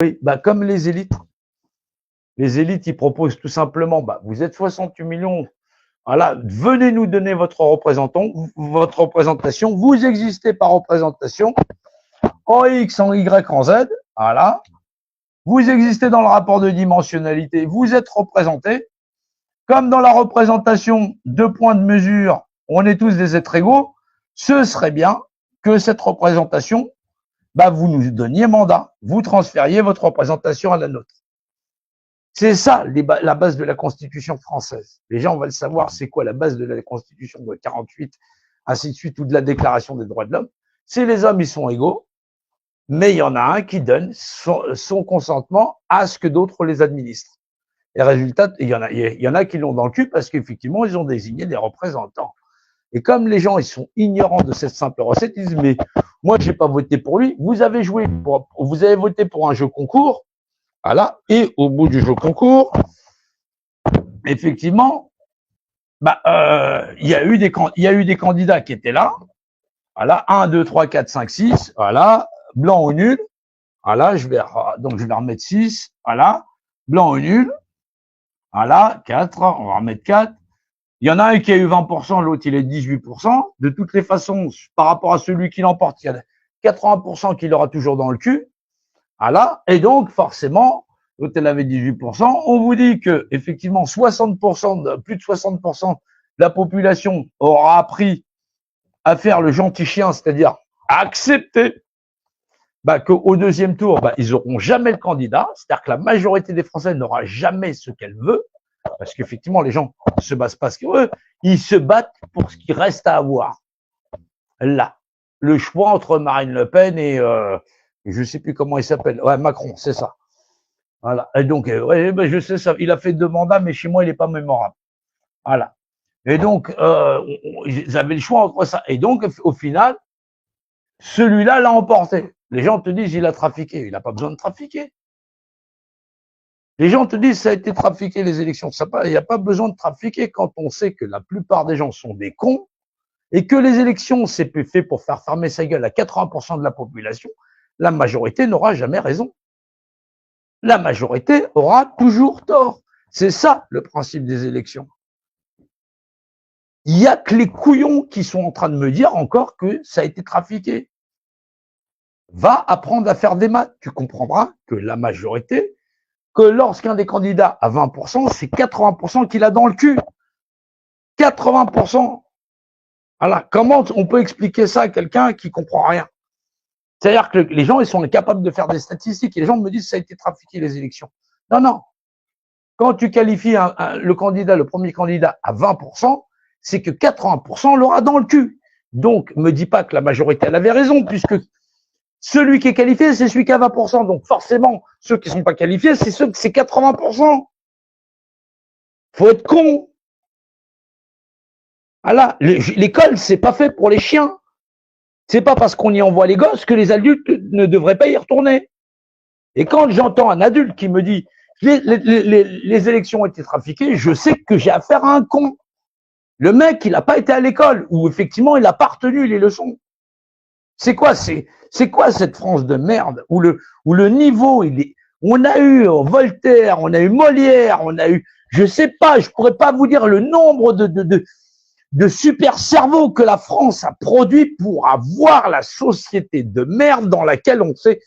Oui, bah, comme les élites. Les élites, ils proposent tout simplement, bah, vous êtes 68 millions, voilà, venez nous donner votre représentation, vous existez par représentation, en X, en Y, en Z, voilà. Vous existez dans le rapport de dimensionnalité, vous êtes représenté. Comme dans la représentation, 2 points de mesure, on est tous des êtres égaux, ce serait bien que cette représentation, bah, vous nous donniez mandat, vous transfériez votre représentation à la nôtre. C'est ça la base de la Constitution française. Les gens veulent savoir c'est quoi la base de la Constitution de 48, ainsi de suite, ou de la Déclaration des droits de l'homme. C'est les hommes, ils sont égaux, mais il y en a un qui donne son consentement à ce que d'autres les administrent. Et résultat, il y en a qui l'ont dans le cul parce qu'effectivement, ils ont désigné des représentants. Et comme les gens, ils sont ignorants de cette simple recette, ils disent, mais moi, j'ai pas voté pour lui. Vous avez voté pour un jeu concours. Voilà. Et au bout du jeu concours, effectivement, bah, il y a eu des candidats qui étaient là. Voilà. 1, 2, 3, 4, 5, 6. Voilà. Blanc ou nul. Voilà. Donc, je vais remettre 6. Voilà. Blanc ou nul. Voilà. 4. On va remettre 4. Il y en a un qui a eu 20%, l'autre, il est 18%. De toutes les façons, par rapport à celui qui l'emporte, il y a 80% qui l'aura toujours dans le cul. Voilà. Et donc, forcément, l'autre, elle avait 18%. On vous dit que, effectivement, plus de 60% de la population aura appris à faire le gentil chien, c'est-à-dire à accepter, bah, qu'au deuxième tour, bah, ils auront jamais le candidat. C'est-à-dire que la majorité des Français n'aura jamais ce qu'elle veut. Parce qu'effectivement, les gens ne se battent pas ce qu'ils veulent. Ils se battent pour ce qui reste à avoir. Là. Le choix entre Marine Le Pen et, je sais plus comment il s'appelle. Ouais, Macron, c'est ça. Voilà. Et donc, ouais, ben, je sais ça. Il a fait 2 mandats, mais chez moi, il n'est pas mémorable. Voilà. Et donc, ils avaient le choix entre ça. Et donc, au final, celui-là l'a emporté. Les gens te disent, il a trafiqué. Il n'a pas besoin de trafiquer. Les gens te disent, ça a été trafiqué les élections. Il n'y a pas besoin de trafiquer quand on sait que la plupart des gens sont des cons et que les élections, c'est fait pour faire fermer sa gueule à 80% de la population. La majorité n'aura jamais raison. La majorité aura toujours tort. C'est ça le principe des élections. Il n'y a que les couillons qui sont en train de me dire encore que ça a été trafiqué. Va apprendre à faire des maths. Tu comprendras que la majorité, que lorsqu'un des candidats a 20%, c'est 80% qu'il a dans le cul. 80%. Voilà. Comment on peut expliquer ça à quelqu'un qui comprend rien? C'est-à-dire que les gens, ils sont incapables de faire des statistiques. Et les gens me disent que ça a été trafiqué les élections. Non, non. Quand tu qualifies le premier candidat à 20%, c'est que 80% l'aura dans le cul. Donc, me dis pas que la majorité, elle avait raison, puisque celui qui est qualifié, c'est celui qui a 20%. Donc, forcément, ceux qui ne sont pas qualifiés, c'est 80%. Faut être con. Voilà. L'école, c'est pas fait pour les chiens. C'est pas parce qu'on y envoie les gosses que les adultes ne devraient pas y retourner. Et quand j'entends un adulte qui me dit les élections ont été trafiquées, je sais que j'ai affaire à un con. Le mec, il n'a pas été à l'école, ou effectivement, il n'a pas retenu les leçons. C'est quoi cette France de merde où le niveau, on a eu Voltaire, on a eu Molière, on a eu, je sais pas, je pourrais pas vous dire le nombre de super cerveaux que la France a produit pour avoir la société de merde dans laquelle on sait.